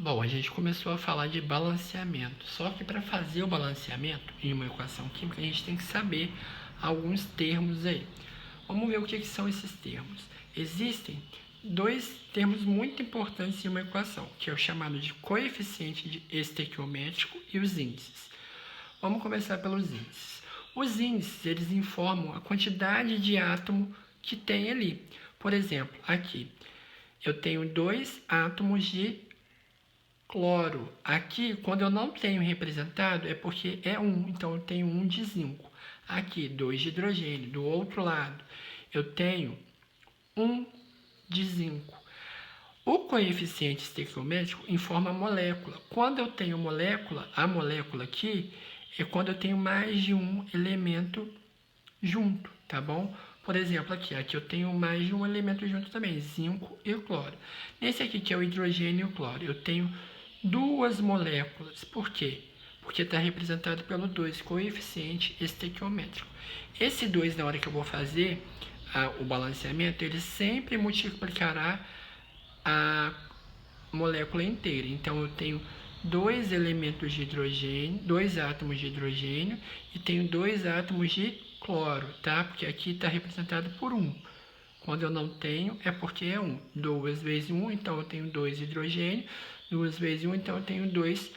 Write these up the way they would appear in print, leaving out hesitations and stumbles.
Bom, a gente começou a falar de balanceamento, só que para fazer o balanceamento em uma equação química, a gente tem que saber alguns termos aí. Vamos ver o que são esses termos. Existem dois termos muito importantes em uma equação, que é o chamado de coeficiente estequiométrico e os índices. Vamos começar pelos índices. Os índices, eles informam a quantidade de átomo que tem ali. Por exemplo, aqui, eu tenho 2 átomos de cloro. Aqui, quando eu não tenho representado, é porque é 1, então eu tenho 1 de zinco. Aqui, 2 de hidrogênio. Do outro lado, eu tenho 1 de zinco. O coeficiente estequiométrico informa a molécula. Quando eu tenho molécula, a molécula aqui é quando eu tenho mais de um elemento junto, tá bom? Por exemplo, aqui eu tenho mais de um elemento junto também, zinco e cloro. Nesse aqui, que é o hidrogênio e o cloro, eu tenho 2 moléculas. Por quê? Porque está representado pelo 2, coeficiente estequiométrico. Esse 2, na hora que eu vou fazer o balanceamento, ele sempre multiplicará a molécula inteira. Então, eu tenho 2 elementos de hidrogênio, 2 átomos de hidrogênio e tenho 2 átomos de cloro, tá? Porque aqui está representado por 1. Quando eu não tenho, é porque é 1. 2 vezes 1, então eu tenho 2 hidrogênio. 2 vezes 1, então eu tenho 2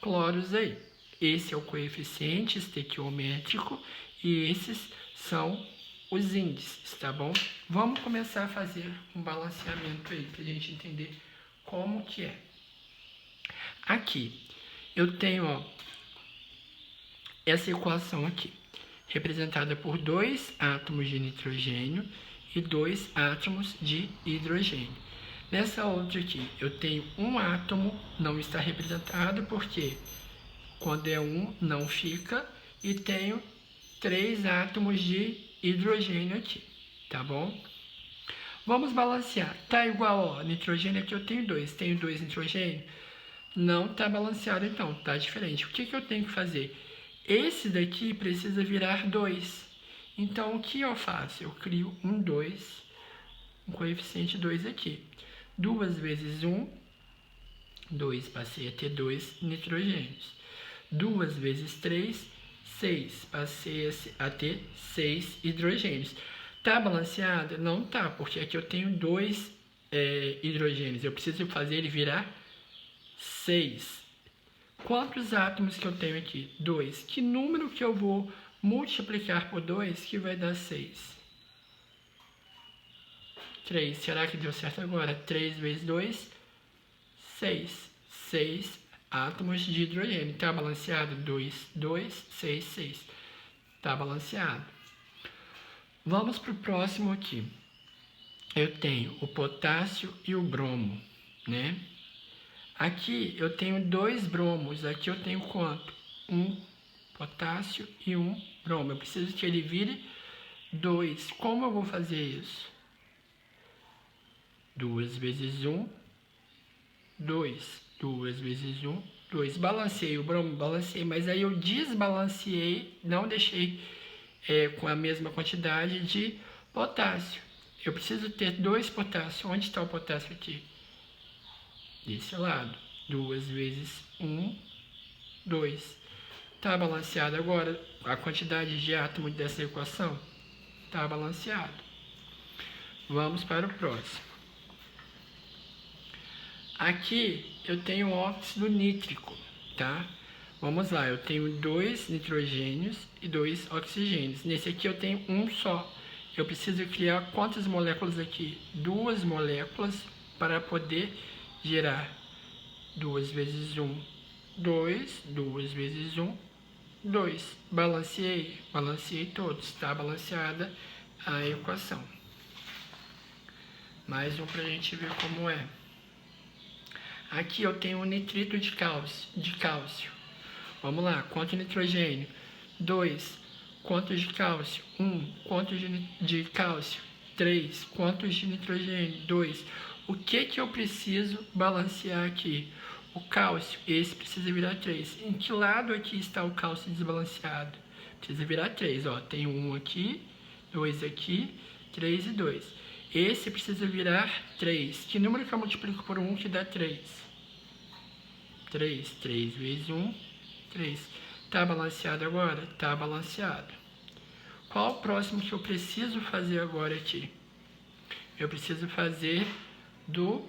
cloros aí. Esse é o coeficiente estequiométrico e esses são os índices, tá bom? Vamos começar a fazer um balanceamento aí, para a gente entender como que é. Aqui, eu tenho essa equação aqui, representada por 2 átomos de nitrogênio e 2 átomos de hidrogênio. Nessa outra aqui, eu tenho um átomo, não está representado, porque quando é 1, não fica, e tenho 3 átomos de hidrogênio aqui, tá bom? Vamos balancear. Tá igual, ó, nitrogênio aqui eu tenho 2 nitrogênio? Não está balanceado, então, está diferente. O que eu tenho que fazer? Esse daqui precisa virar 2. Então, o que eu faço? Eu crio um 2, um coeficiente 2 aqui. 2 vezes 1, 2, passei a ter 2 nitrogênios. 2 vezes 3, 6, passei a ter 6 hidrogênios. Está balanceado? Não está, porque aqui eu tenho 2 hidrogênios. Eu preciso fazer ele virar 6. Quantos átomos que eu tenho aqui? 2. Que número que eu vou multiplicar por 2 que vai dar 6? 3. Será que deu certo agora? 3 vezes 2, 6. 6 átomos de hidrogênio. Está balanceado? 2, 2, 6, 6. Está balanceado. Vamos para o próximo aqui. Eu tenho o potássio e o bromo, né? Aqui eu tenho 2 bromos. Aqui eu tenho quanto? 1 potássio e 1 bromo. Eu preciso que ele vire 2. Como eu vou fazer isso? 2 vezes 1, 2. 2 vezes 1, 2. Balanceei o bromo? Balanceei, mas aí eu desbalanceei, não deixei com a mesma quantidade de potássio. Eu preciso ter 2 potássio. Onde está o potássio aqui? Desse lado. 2 vezes 1, 2. Está balanceado agora a quantidade de átomos dessa equação? Está balanceado. Vamos para o próximo. Aqui eu tenho óxido nítrico, tá? Vamos lá, eu tenho 2 nitrogênios e 2 oxigênios. Nesse aqui eu tenho um só. Eu preciso criar quantas moléculas aqui? 2 moléculas para poder gerar 2 vezes 1, 2. 2 vezes 1, 2. Balanceei? Balanceei todos. Está balanceada a equação. Mais um para a gente ver como é. Aqui eu tenho um nitrito de cálcio. Vamos lá, quanto de nitrogênio? 2. Quantos de cálcio? 1. Quantos de cálcio? 3. Quantos de nitrogênio? 2. O que eu preciso balancear aqui? O cálcio, esse precisa virar 3. Em que lado aqui está o cálcio desbalanceado? Precisa virar 3, ó. Tem 1 aqui, 2 aqui, 3 e 2. Esse precisa virar 3. Que número que eu multiplico por 1 que dá 3? 3. 3 vezes 1, 3. Tá balanceado agora? Tá balanceado. Qual o próximo que eu preciso fazer agora aqui? Eu preciso fazer do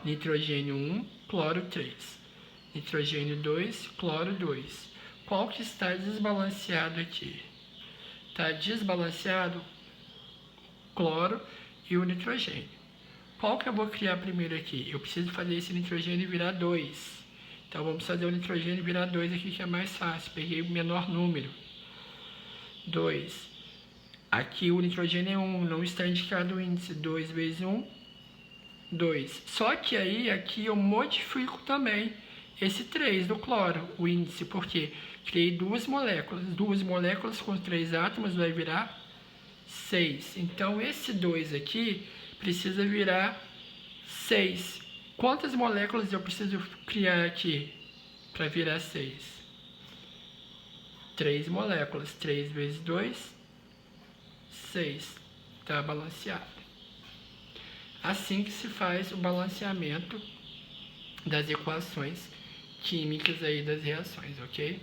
nitrogênio 1, cloro 3. Nitrogênio 2, cloro 2. Qual que está desbalanceado aqui? Está desbalanceado o cloro e o nitrogênio. Qual que eu vou criar primeiro aqui? Eu preciso fazer esse nitrogênio virar 2. Então, vamos fazer o nitrogênio virar 2 aqui, que é mais fácil. Peguei o menor número. 2. Aqui o nitrogênio é 1, não está indicado o índice. 2 vezes 1, 2. Só que aí, aqui eu modifico também esse 3 do cloro, o índice, porque criei duas moléculas. 2 moléculas com 3 átomos vai virar 6. Então, esse 2 aqui precisa virar 6. Quantas moléculas eu preciso criar aqui para virar 6? 3 moléculas. 3 vezes 2, 6. Está balanceado. Assim que se faz o balanceamento das equações químicas aí das reações, ok?